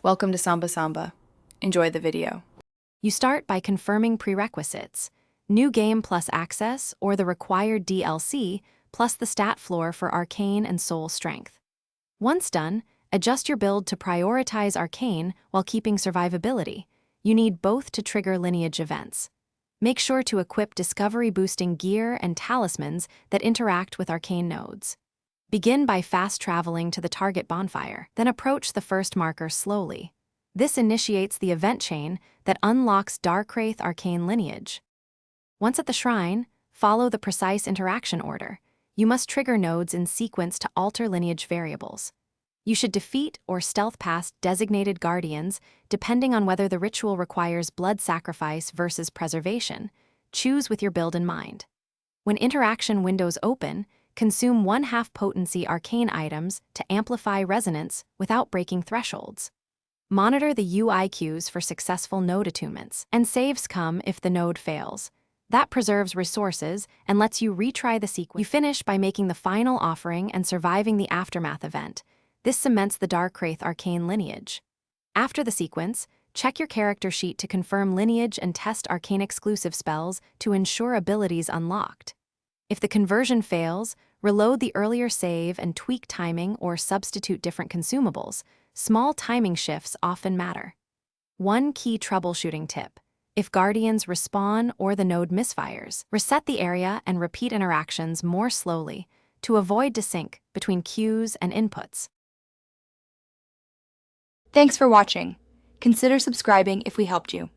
Welcome to Samba Samba. Enjoy the video. You start by confirming prerequisites: new game plus access, or the required DLC, plus the stat floor for Arcane and Soul Strength. Once done, adjust your build to prioritize Arcane while keeping survivability. You need both to trigger Lineage events. Make sure to equip discovery-boosting gear and talismans that interact with Arcane nodes. Begin by fast-traveling to the target bonfire, then approach the first marker slowly. This initiates the event chain that unlocks Darkwraith Arcane Lineage. Once at the shrine, follow the precise interaction order. You must trigger nodes in sequence to alter lineage variables. You should defeat or stealth past designated guardians depending on whether the ritual requires blood sacrifice versus preservation. Choose with your build in mind. When interaction windows open, consume 1/2 potency arcane items to amplify resonance without breaking thresholds. Monitor the UI cues for successful node attunements, and saves come if the node fails. That preserves resources and lets you retry the sequence. You finish by making the final offering and surviving the aftermath event. This cements the Darkwraith Arcane Lineage. After the sequence, check your character sheet to confirm lineage and test arcane exclusive spells to ensure abilities unlocked. If the conversion fails, reload the earlier save and tweak timing or substitute different consumables. Small timing shifts often matter. One key troubleshooting tip: if guardians respawn or the node misfires, reset the area and repeat interactions more slowly to avoid desync between cues and inputs. Thanks for watching. Consider subscribing if we helped you.